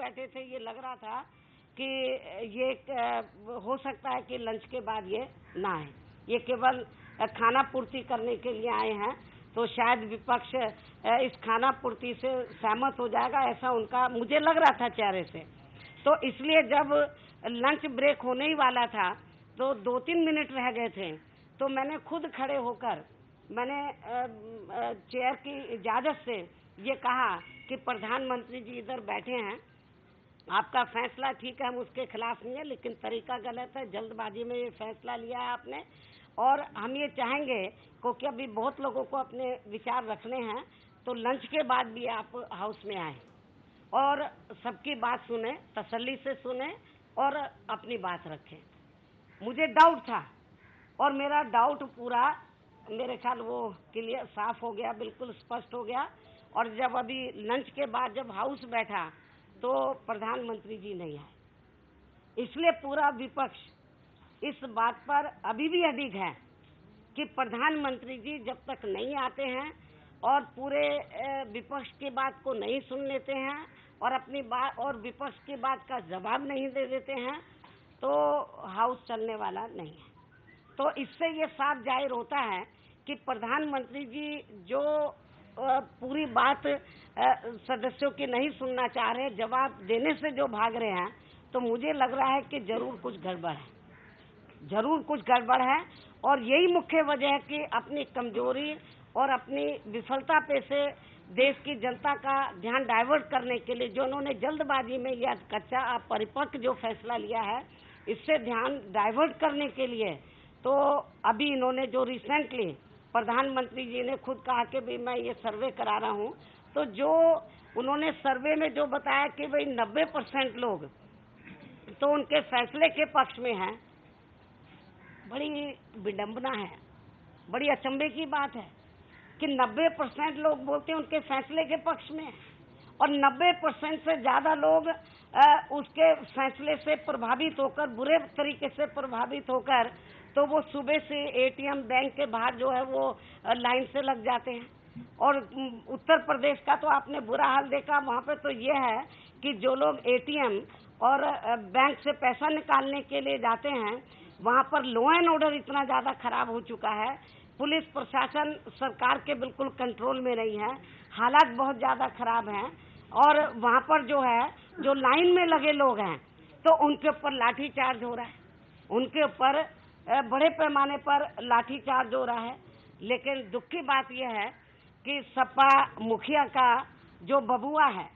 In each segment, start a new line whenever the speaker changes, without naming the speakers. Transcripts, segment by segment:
बैठे थे ये लग रहा था कि ये हो सकता है कि लंच के बाद ये ना आए, ये केवल खाना पूर्ति करने के लिए आए हैं। तो शायद विपक्ष इस खाना पूर्ति से सहमत हो जाएगा, ऐसा उनका मुझे लग रहा था चेहरे से। तो इसलिए जब लंच ब्रेक होने ही वाला था तो 2-3 मिनट रह गए थे, तो मैंने खुद खड़े होकर मैंने चेयर की इजाजत से ये कहा कि प्रधानमंत्री जी इधर बैठे हैं, आपका फैसला ठीक है, हम उसके खिलाफ नहीं है, लेकिन तरीका गलत है, जल्दबाजी में ये फैसला लिया है आपने। और हम ये चाहेंगे क्योंकि अभी बहुत लोगों को अपने विचार रखने हैं, तो लंच के बाद भी आप हाउस में आए और सबकी बात सुने, तसल्ली से सुने और अपनी बात रखें। मुझे डाउट था और मेरा डाउट पूरा मेरे ख्याल वो क्लियर साफ हो गया, बिल्कुल स्पष्ट हो गया। और जब अभी लंच के बाद जब हाउस बैठा तो प्रधानमंत्री जी नहीं आए, इसलिए पूरा विपक्ष इस बात पर अभी भी अडिग है कि प्रधानमंत्री जी जब तक नहीं आते हैं और पूरे विपक्ष की बात को नहीं सुन लेते हैं और अपनी बात और विपक्ष की बात का जवाब नहीं दे देते हैं, तो हाउस चलने वाला नहीं है। तो इससे ये साफ जाहिर होता है कि प्रधानमंत्री जी जो पूरी बात सदस्यों की नहीं सुनना चाह रहे, जवाब देने से जो भाग रहे हैं, तो मुझे लग रहा है कि जरूर कुछ गड़बड़ है, जरूर कुछ गड़बड़ है। और यही मुख्य वजह है कि अपनी कमजोरी और अपनी विफलता पे से देश की जनता का ध्यान डाइवर्ट करने के लिए जो उन्होंने जल्दबाजी में या कच्चा परिपक्व जो फैसला लिया है, इससे ध्यान डाइवर्ट करने के लिए तो अभी इन्होंने जो रिसेंटली प्रधानमंत्री जी ने खुद कहा कि भाई मैं ये सर्वे करा रहा हूँ, तो जो उन्होंने सर्वे में जो बताया कि भाई 90% लोग तो उनके फैसले के पक्ष में हैं, बड़ी विडंबना है, बड़ी अचंभे की बात है कि 90% लोग बोलते हैं उनके फैसले के पक्ष में और 90% से ज्यादा लोग उसके फैसले से प्रभावित होकर, बुरे तरीके से प्रभावित होकर, तो वो सुबह से एटीएम बैंक के बाहर जो है वो लाइन से लग जाते हैं। और उत्तर प्रदेश का तो आपने बुरा हाल देखा, वहाँ पे तो ये है कि जो लोग एटीएम और बैंक से पैसा निकालने के लिए जाते हैं, वहाँ पर लॉ एंड ऑर्डर इतना ज्यादा खराब हो चुका है, पुलिस प्रशासन सरकार के बिल्कुल कंट्रोल में नहीं है, हालात बहुत ज्यादा खराब हैं। और वहाँ पर जो है, जो लाइन में लगे लोग हैं, तो उनके ऊपर लाठी चार्ज हो रहा है, उनके ऊपर बड़े पैमाने पर लाठी चार्ज हो रहा है। लेकिन दुख की बात यह है कि सपा मुखिया का जो बबुआ है,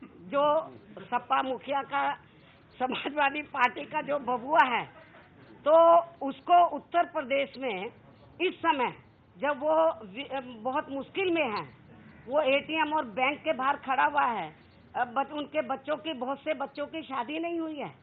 जो सपा मुखिया का समाजवादी पार्टी का जो बबुआ है, तो उसको उत्तर प्रदेश में इस समय जब वो बहुत मुश्किल में है, वो एटीएम और बैंक के बाहर खड़ा हुआ है, उनके बच्चों की, बहुत से बच्चों की शादी नहीं हुई है,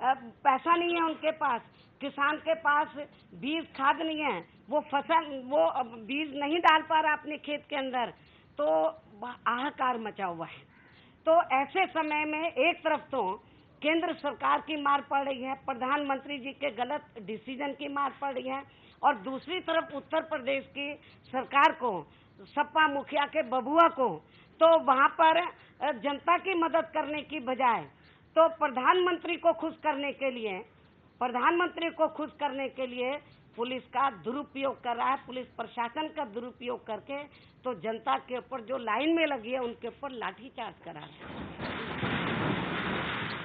पैसा नहीं है उनके पास, किसान के पास बीज खाद नहीं है, वो फसल वो बीज नहीं डाल पा रहा अपने खेत के अंदर, तो हाहाकार मचा हुआ है। तो ऐसे समय में एक तरफ तो केंद्र सरकार की मार पड़ रही है, प्रधानमंत्री जी के गलत डिसीजन की मार पड़ रही है, और दूसरी तरफ उत्तर प्रदेश की सरकार को, सपा मुखिया के बबुआ को, तो वहां पर जनता की मदद करने की बजाय तो प्रधानमंत्री को खुश करने के लिए पुलिस का दुरुपयोग कर रहा है, पुलिस प्रशासन का दुरुपयोग करके तो जनता के ऊपर जो लाइन में लगी है उनके ऊपर लाठीचार्ज करा रहा है।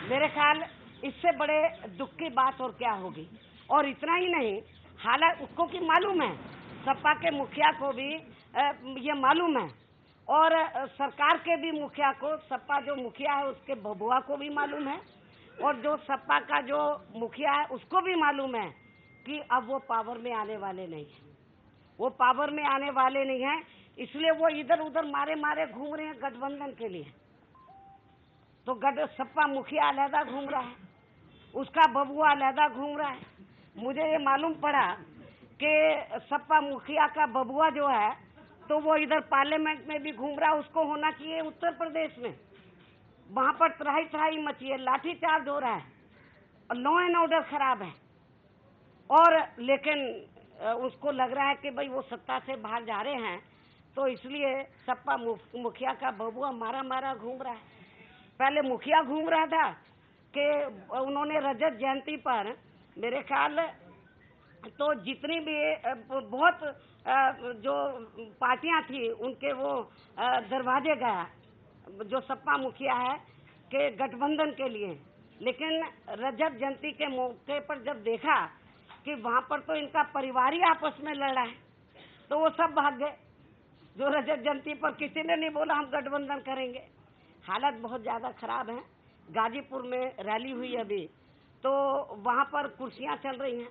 मेरे ख्याल इससे बड़े दुख की बात और क्या होगी। और इतना ही नहीं, हालांकि उसको की मालूम है, सपा के मुखिया को भी ये मालूम है, और सरकार के भी मुखिया को, सपा जो मुखिया है उसके बबुआ को भी मालूम है, और जो सपा का जो मुखिया है उसको भी मालूम है कि अब वो पावर में आने वाले नहीं है, वो पावर में आने वाले नहीं है। इसलिए वो इधर उधर मारे मारे घूम रहे हैं गठबंधन के लिए। तो सपा मुखिया अलहदा घूम रहा है, उसका बबुआ अलहदा घूम रहा है। मुझे ये मालूम पड़ा कि सपा मुखिया का बबुआ जो है तो वो इधर पार्लियामेंट में भी घूम रहा है, उसको होना चाहिए उत्तर प्रदेश में, वहां पर त्राही त्राही मची है, लाठीचार्ज हो रहा है, लॉ एंड ऑर्डर खराब है। और लेकिन उसको लग रहा है कि भाई वो सत्ता से बाहर जा रहे हैं, तो इसलिए सपा मुखिया का बबुआ मारा मारा घूम रहा है। पहले मुखिया घूम रहा था कि उन्होंने रजत जयंती पर मेरे ख्याल तो जितनी भी बहुत जो पार्टियां थी उनके वो दरवाजे गया, जो सपा मुखिया है कि गठबंधन के लिए। लेकिन रजत जयंती के मौके पर जब देखा कि वहां पर तो इनका परिवार ही आपस में लड़ रहा है, तो वो सब भाग गए। जो रजत जयंती पर किसी ने नहीं बोला हम गठबंधन करेंगे। हालत बहुत ज्यादा खराब है। गाजीपुर में रैली हुई अभी, तो वहां पर कुर्सियां चल रही हैं।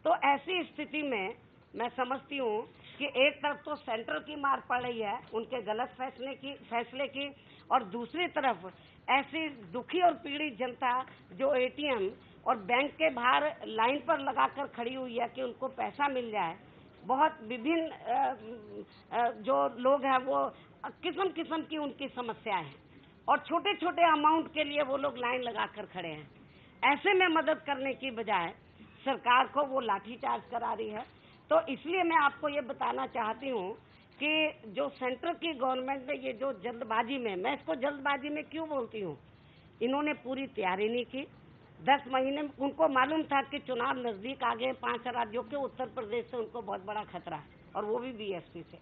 तो ऐसी स्थिति में मैं समझती हूँ कि एक तरफ तो सेंटर की मार पड़ रही है उनके गलत फैसले की, और दूसरी तरफ ऐसी दुखी और पीड़ित जनता जो एटीएम और बैंक के बाहर लाइन पर लगाकर खड़ी हुई है कि उनको पैसा मिल जाए। बहुत विभिन्न जो लोग हैं वो किस्म किस्म की उनकी समस्याएं हैं, और छोटे छोटे अमाउंट के लिए वो लोग लाइन लगाकर खड़े हैं। ऐसे में मदद करने की बजाय सरकार को वो लाठीचार्ज करा रही है। तो इसलिए मैं आपको ये बताना चाहती हूँ कि जो सेंटर की गवर्नमेंट ने ये जो जल्दबाजी में, मैं इसको जल्दबाजी में क्यों बोलती हूँ, इन्होंने पूरी तैयारी नहीं की। 10 महीने में उनको मालूम था कि चुनाव नजदीक आ गए, 5 राज्यों के, उत्तर प्रदेश से उनको बहुत बड़ा खतरा है, और वो भी बीएसपी से।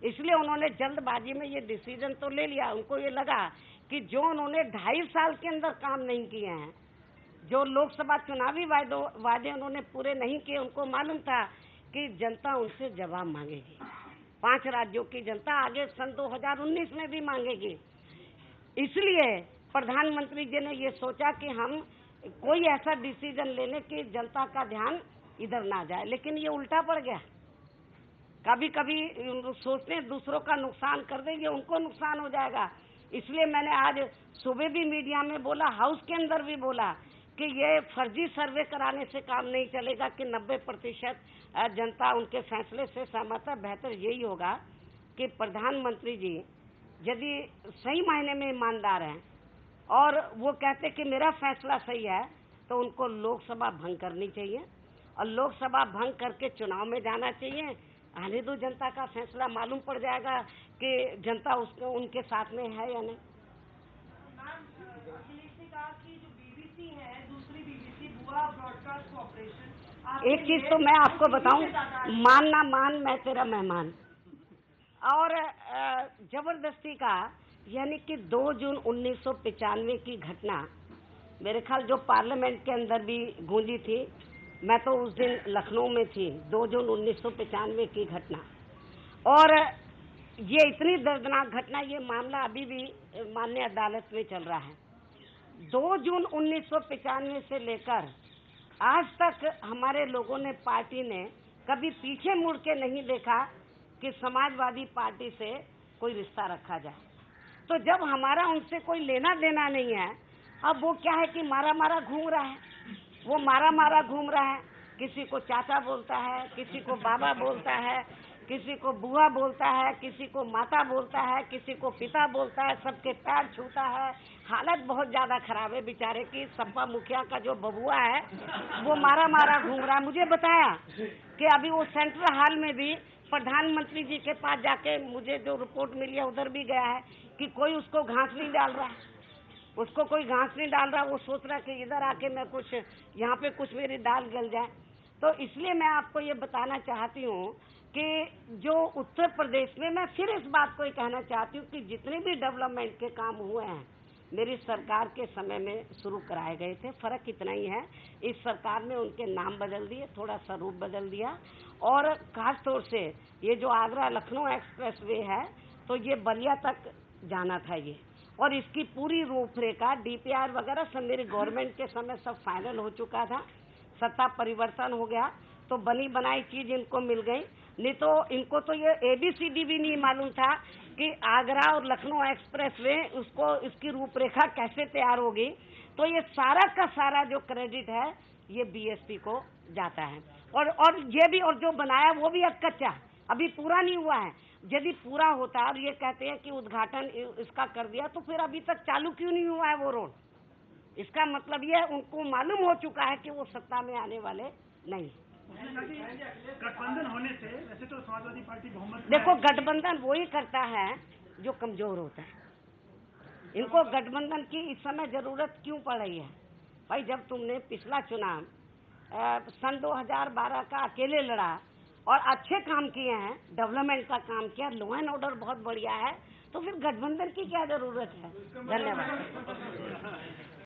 इसलिए उन्होंने जल्दबाजी में ये डिसीजन तो ले लिया। उनको ये लगा कि जो उन्होंने 2.5 साल के अंदर काम नहीं किए हैं, जो लोकसभा चुनावी वादे उन्होंने पूरे नहीं किए, उनको मालूम था कि जनता उनसे जवाब मांगेगी। 5 राज्यों की जनता आगे सन 2019 में भी मांगेगी। इसलिए प्रधानमंत्री जी ने ये सोचा कि हम कोई ऐसा डिसीजन ले लें कि जनता का ध्यान इधर ना जाए, लेकिन ये उल्टा पड़ गया। कभी कभी सोचते हैं दूसरों का नुकसान कर देंगे, उनको नुकसान हो जाएगा। इसलिए मैंने आज सुबह भी मीडिया में बोला, हाउस के अंदर भी बोला कि ये फर्जी सर्वे कराने से काम नहीं चलेगा कि 90% जनता उनके फैसले से सहमत है। बेहतर यही होगा कि प्रधानमंत्री जी यदि सही मायने में ईमानदार हैं और वो कहते कि मेरा फैसला सही है, तो उनको लोकसभा भंग करनी चाहिए, और लोकसभा भंग करके चुनाव में जाना चाहिए। आने दो, जनता का फैसला मालूम पड़ जाएगा कि जनता उसको उनके साथ में है या नहीं।
अखिलेश ने कहा कि जो बीबीसी है, दूसरी बीबीसी भुआ ब्रॉडकास्ट कॉर्पोरेशन,
एक चीज तो मैं आपको बताऊं, मान ना मान मैं तेरा मेहमान, और जबरदस्ती का, यानी कि 2 जून 1995 की घटना मेरे ख्याल जो पार्लियामेंट के अंदर भी गूंजी थी। मैं तो उस दिन लखनऊ में थी, 2 जून 1995 की घटना, और ये इतनी दर्दनाक घटना, ये मामला अभी भी माननीय अदालत में चल रहा है। 2 जून 1995 से लेकर आज तक हमारे लोगों ने, पार्टी ने कभी पीछे मुड़ के नहीं देखा कि समाजवादी पार्टी से कोई रिश्ता रखा जाए। तो जब हमारा उनसे कोई लेना देना नहीं है, अब वो क्या है कि मारा मारा घूम रहा है, वो मारा मारा घूम रहा है। किसी को चाचा बोलता है, किसी को बाबा बोलता है, किसी को बुआ बोलता है, किसी को माता बोलता है, किसी को पिता बोलता है, सबके पैर छूता है। हालत बहुत ज्यादा खराब है बेचारे की। सपा मुखिया का जो बबुआ है वो मारा मारा घूम रहा है। मुझे बताया कि अभी वो सेंट्रल हाल में भी प्रधानमंत्री जी के पास जाके, मुझे जो रिपोर्ट मिली है उधर भी गया है कि कोई उसको घास नहीं डाल रहा है, उसको कोई घास नहीं डाल रहा। वो सोच रहा कि इधर आके मैं कुछ, यहाँ पे कुछ मेरी दाल गल जाए। तो इसलिए मैं आपको ये बताना चाहती हूँ कि जो उत्तर प्रदेश में, मैं फिर इस बात को ही कहना चाहती हूँ कि जितने भी डेवलपमेंट के काम हुए हैं मेरी सरकार के समय में शुरू कराए गए थे। फर्क इतना ही है, इस सरकार ने उनके नाम बदल दिए, थोड़ा सा रूप बदल दिया, और खास तौर से ये जो आगरा लखनऊ एक्सप्रेस वे है, तो ये बलिया तक जाना था ये, और इसकी पूरी रूपरेखा डीपीआर वगैरह सब मेरी गवर्नमेंट के समय सब फाइनल हो चुका था। सत्ता परिवर्तन हो गया तो बनी बनाई चीज इनको मिल गई, नहीं तो इनको तो ये ABCD भी नहीं मालूम था कि आगरा और लखनऊ एक्सप्रेस वे, उसको, इसकी रूपरेखा कैसे तैयार होगी। तो ये सारा का सारा जो क्रेडिट है ये बीएसपी को जाता है, और ये भी, और जो बनाया वो भी अब कच्चा, अभी पूरा नहीं हुआ है। यदि पूरा होता और ये कहते हैं कि उद्घाटन इसका कर दिया, तो फिर अभी तक चालू क्यों नहीं हुआ है वो रोड। इसका मतलब ये उनको मालूम हो चुका है कि वो सत्ता में आने वाले नहीं।
गठबंधन होने से वैसे तो समाजवादी पार्टी बहुमत,
देखो गठबंधन वही करता है जो कमजोर होता है। इनको गठबंधन की इस समय जरूरत क्यों पड़ रही है? भाई जब तुमने पिछला चुनाव सन 2012 का अकेले लड़ा और अच्छे काम किए हैं, डेवलपमेंट का काम किया, लॉ एंड ऑर्डर बहुत बढ़िया है, तो फिर गठबंधन की क्या जरूरत है? धन्यवाद।